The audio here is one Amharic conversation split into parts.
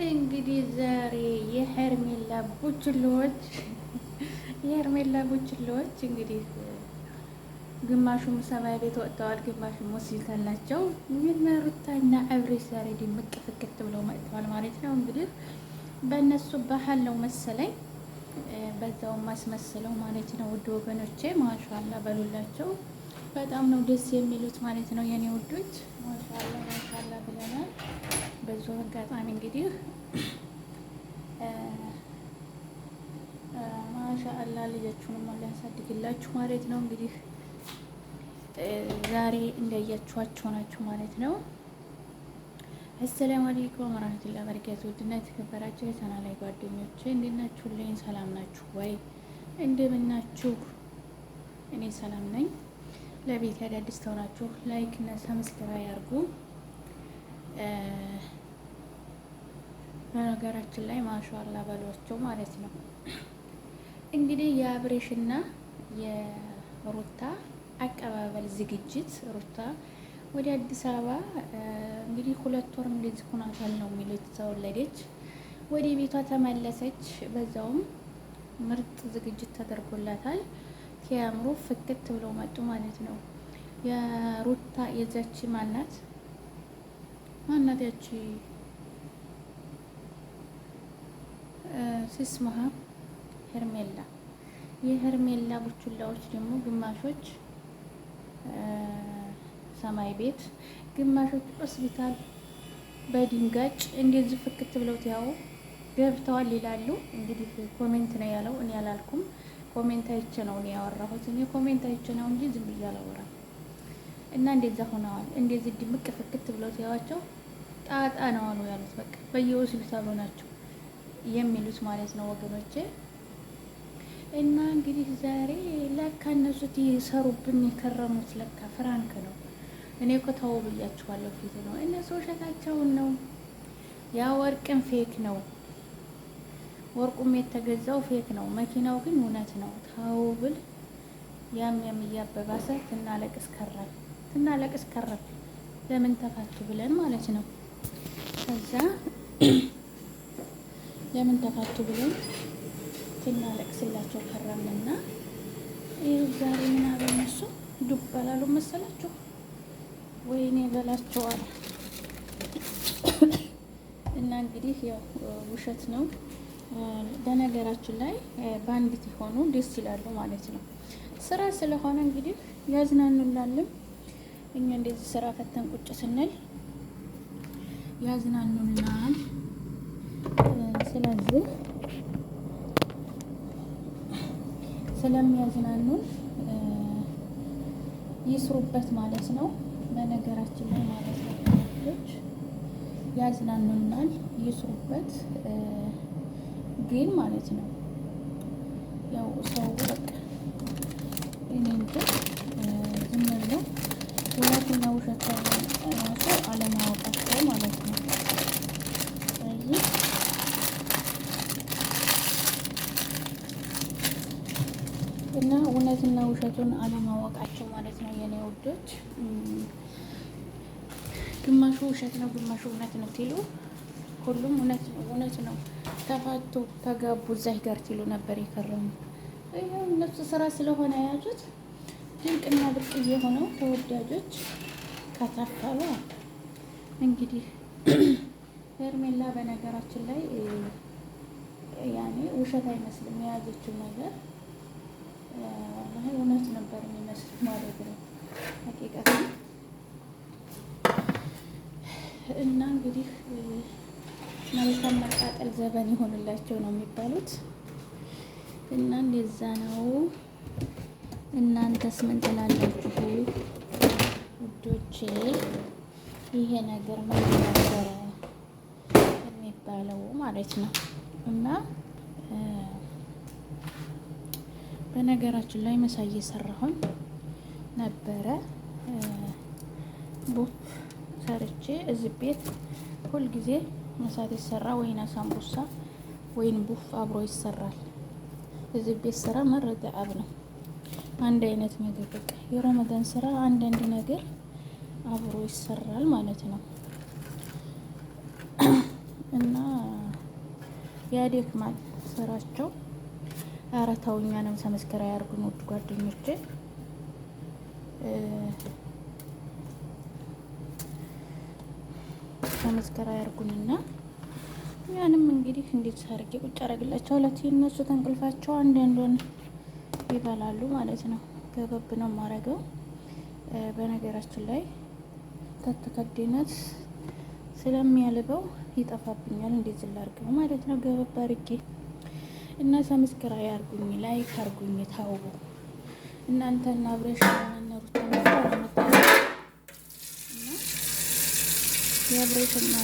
እንግዲህ ዛሬ የሄርሜላ ቡችሎች እንግዲህ ግማሹም ሰማይ ቤት ወጥተዋል፣ ግማሹም ሆስፒታል ናቸው። ሩታና አብሬሽ ዛሬ ድምቅ ፍክት ብለው መጥተዋል ማለት ነው። እንግዲህ በእነሱ ባህል ነው መሰለኝ፣ በዛውም ማስመስለው ማለት ነው። ውድ ወገኖቼ ማሻአላ በሉላቸው። በጣም ነው ደስ የሚሉት ማለት ነው የኔ ውዶች። ማሻአላ ብለናል። በዚሁ አጋጣሚ እንግዲህ ማሻአላ ልጃችሁንም አላህ ያሳድግላችሁ ማለት ነው። እንግዲህ ዛሬ እንዳያችኋቸው ናቸው ማለት ነው። አሰላሙ አለይኩም ወራህመቱላሂ ወበረካቱ። ውድና የተከበራችሁ የቻናሌ ጓደኞቼ እንዴት ናችሁልኝ? ሰላም ናችሁ ወይ? እንደምን ናችሁ? እኔ ሰላም ነኝ። ለቤት አዳዲስ ተሆናችሁ ላይክ እና ሰብስክራይብ አድርጉ። በነገራችን ላይ ማሻአላ በሏቸው ማለት ነው። እንግዲህ የአብሬሽና የሩታ አቀባበል ዝግጅት ሩታ ወደ አዲስ አበባ እንግዲህ 2 ወር እንደዚህ ሆኗታል ነው የሚሉት። ተወለደች፣ ወደ ቤቷ ተመለሰች። በዛውም ምርጥ ዝግጅት ተደርጎላታል። ሲያምሩ ፍክት ብለው መጡ ማለት ነው። የሩታ የዛች ማናት ያቺ ሲስማሃ ሄርሜላ፣ የሄርሜላ ቡችላዎች ደግሞ ግማሾች ሰማይ ቤት፣ ግማሾች ሆስፒታል በድንጋጭ እንደዚህ ፍክት ብለው ያው ገብተዋል ይላሉ። እንግዲህ ኮሜንት ነው ያለው፣ እኔ አላልኩም። ኮሜንት አይቼ ነው እኔ ያወራሁት። እኔ ኮሜንት አይቼ ነው እንጂ ዝም ብዬ አላወራም። እና እንደዛ ሆነዋል። እንደዚህ ድምቅ ፍክት ብለው ያዋቸው ጣጣ ነው አሉ ያሉት። በቃ በየሆስፒታሉ ናቸው የሚሉት ማለት ነው ወገኖቼ። እና እንግዲህ ዛሬ ለካ እነሱ ይሰሩብን የከረሙት ለካ ፍራንክ ነው። እኔ እኮ ተው ብያችኋለሁ፣ ፊት ነው እነሱ ውሸታቸውን ነው። ያ ወርቅም ፌክ ነው፣ ወርቁም የተገዛው ፌክ ነው። መኪናው ግን እውነት ነው። ተው ብል ያም እያበባሰ ትናለቅስ ከረም ለምን ተፋቱ ብለን ማለት ነው። ከዛ ለምን ተፋቱ ብለን ትናለቅስላቸው ከረምና ይህ ዛሬ ምን አበነሱ ዱብ ባላሉ መሰላችሁ? ወይኔ በላቸዋል። እና እንግዲህ ያው ውሸት ነው። በነገራችን ላይ ባንዲት የሆኑ ደስ ይላሉ ማለት ነው። ስራ ስለሆነ እንግዲህ ያዝናኑላልን። እኛ እንደዚህ ስራ ፈተን ቁጭ ስንል ያዝናኑናል። ስለዚህ ስለሚያዝናኑን ይስሩበት ማለት ነው። በነገራችን ላይ ማለት ነው ያዝናኑናል፣ ይስሩበት። ግን ማለት ነው ያው ሰው በቃ እኔ እንትን ዝም ብለው እውነትና ውሸት ራሱ አለማወቃቸው ማለት ነው። ስለዚህ እና እውነትና ውሸቱን አለማወቃቸው ማለት ነው የኔ ውዶች። ግማሹ ውሸት ነው፣ ግማሹ እውነት ነው ትሉ፣ ሁሉም እውነት ነው። ተፋቱ፣ ተጋቡ፣ እዛች ጋር ትሉ ነበር የከረሙ። ይኸው እነሱ ስራ ስለሆነ የያዙት ድንቅና ብርቅዬ ሆነው ተወዳጆች ከተፈሉ። እንግዲህ ሄርሜላ በነገራችን ላይ ያኔ ውሸት አይመስልም የያዘችው ነገር እውነት ነበር የሚመስል ማለት ነው ሀቂቀት። እና እንግዲህ መልካም መቃጠል ዘበን ይሆንላቸው ነው የሚባሉት። እና እንደዛ ነው። እናንተስ ምን ትላላችሁ ውዶቼ? ይሄ ነገር ምን ነበረ የሚባለው ማለት ነው። እና በነገራችን ላይ ምሳ እየሰራሁኝ ነበረ። ቡፍ ሰርቼ እዚህ ቤት ሁልጊዜ መሳት ይሰራ ወይና ሳምቡሳ ወይን ቡፍ አብሮ ይሰራል። እዚህ ቤት ስራ መረዳአብ ነው። አንድ አይነት ነገር በቃ የረመዳን ስራ አንዳንድ ነገር አብሮ ይሰራል ማለት ነው። እና ያደክማል ስራቸው። ኧረ ተው እኛንም ሰብስክራይብ ያርጉን ውድ ጓደኞቼ። ሰብስክራይብ ያርጉንና ያንም እንግዲህ እንዴት አድርጌ ቁጭ አደርግላቸዋለሁ። እነሱ ተንቅልፋቸው አንዳንዱን ይበላሉ ማለት ነው። ገበብ ነው የማደርገው። በነገራችን ላይ ተተከዲነት ስለሚያልበው ይጠፋብኛል። እንዴት ዝላርገው ማለት ነው። ገበብ አድርጌ እና ሰብስክራይብ አርጉኝ፣ ላይክ አርጉኝ። ታው እናንተና አብረሽ እናነሩት ተመጣጣኝ እና የአብረሽና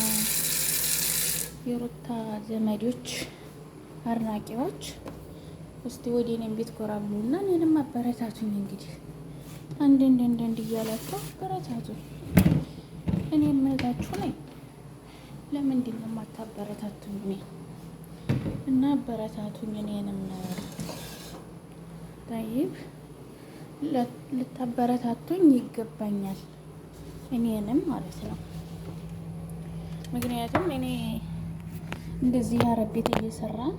የሩታ ዘመዶች አድናቂዎች እስቲ ወደ እኔም ቤት ጎራ ብሉና እኔንም አበረታቱኝ። እንግዲህ አንድ እያላችሁ አበረታቱኝ። እኔ እምነታችሁ ነኝ። ለምንድን ነው የማታበረታቱኝ? እና አበረታቱኝ። እኔንም ታይብ ልታበረታቱኝ ይገባኛል። እኔንም ማለት ነው። ምክንያቱም እኔ እንደዚህ የአረብ ቤት እየሰራን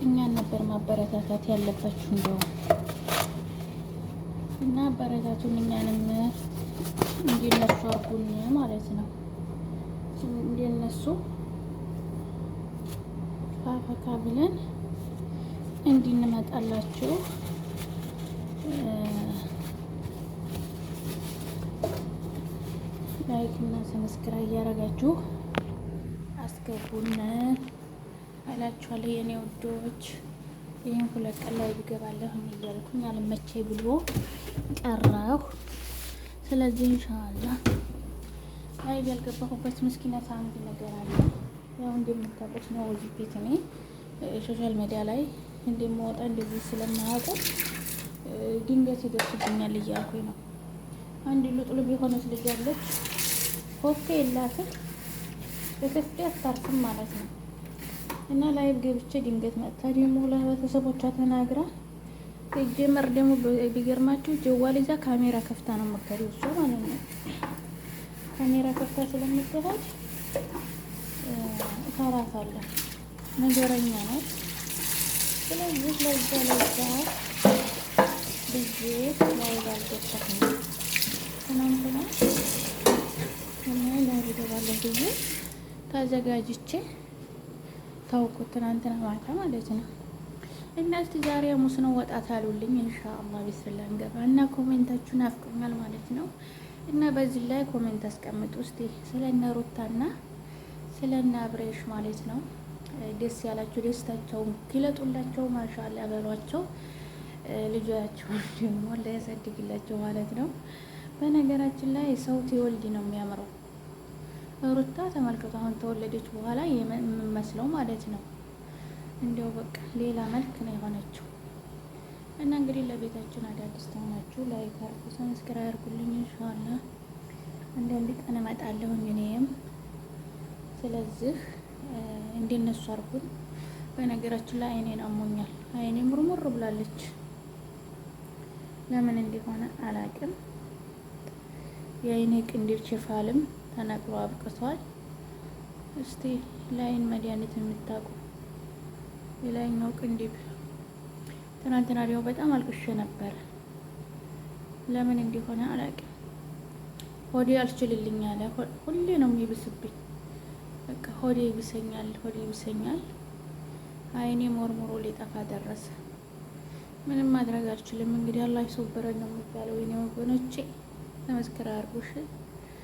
እኛን ነበር ማበረታታት ያለባችሁ እንደው እና አበረታቱን። እኛንም እንዲነሱ አርጉን ማለት ነው። እንዲነሱ ፋፈካ ብለን እንድንመጣላችሁ ላይክ እና ሰብስክራይብ እያደረጋችሁ አስገቡን እላችኋለሁ የኔ ውዶች። ይህን 2 ቀን ላይ ብገባለሁ እያልኩኝ አልመቼ ብሎ ቀረሁ። ስለዚህ ኢንሻአላህ ላይ ያልገባሁበት ምስኪነት አንድ ነገር አለ። ያው እንደምታውቁት ነው እዚህ ቤት እኔ ሶሻል ሚዲያ ላይ እንደምወጣ እንደዚህ ስለማያውቁ ድንገት ይደርስብኛል እያልኩኝ ነው። አንድ ሉጥሉብ የሆነች ልጅ አለች። ሆኬ የላትም በከፍቴ አታርፍም ማለት ነው። እና ላይቭ ገብቼ ድንገት መጥታ ደግሞ ለቤተሰቦቿ ተናግራ ሲጀመር ደግሞ ቢገርማችሁ ጀዋል ይዛ ካሜራ ከፍታ ነው መከሪው እሷ ማለት ነው። ካሜራ ከፍታ ስለምትሄድ ታራታለች። ነገረኛ ናት። ስለዚህ ለዛ ብዬ ላይቭ አልገባሁም ትናንትና እና ላይቭ እገባለሁ ብዬ ተዘጋጅቼ ታውቁት ትናንትና ማታ ማለት ነው። እና እስቲ ዛሬ ሐሙስ ነው ወጣት አሉልኝ። ኢንሻአላህ ቢስሚላህ እንገባ እና ኮሜንታችሁን አፍቅሩኛል ማለት ነው። እና በዚህ ላይ ኮሜንት አስቀምጡ እስቲ ስለነ ሩታና ስለነ አብሬሽ ማለት ነው። ደስ ያላችሁ ደስታቸውን ግለጡላቸው። ማሻአላህ በሏቸው። ልጆቻቸው ደግሞ ላይ ያሳድግላቸው ማለት ነው። በነገራችን ላይ ሰው ሲወልድ ነው የሚያምረው። ሩታ ተመልከቱ፣ አሁን ተወለደች በኋላ የምመስለው ማለት ነው። እንዲያው በቃ ሌላ መልክ ነው የሆነችው። እና እንግዲህ ለቤታችን አዳዲስ ተሆናችሁ ላይክ አርጉ፣ ሰብስክራይብ አርጉልኝ። ኢንሻአላህ አንዳንድ ቀን እመጣለሁኝ እኔም። ስለዚህ እንደነሱ አርጉን። በነገራችን ላይ አይኔን አሞኛል። አይኔ ሙርሙር ብላለች። ለምን እንደሆነ አላቅም። የአይኔ ቅንድብ ችፋልም ተነቅሎ አብቅቷል። እስቲ ላይን መድኃኒት የምታውቁ የላይኛው ቅንድብ ትናንትና ደግሞ በጣም አልቅሼ ነበር። ለምን እንደሆነ አላውቅም። ሆዴ አልችልልኝ አለ። ሁሌ ነው የሚብስብኝ። በቃ ሆዴ ይብሰኛል። አይኔ ሞርሞሮ ሊጠፋ ደረሰ። ምንም ማድረግ አልችልም። እንግዲህ አላህ ይሶበረን ነው የሚባለው። የኔ ወገኖቼ ተመስክራ አርጉሽ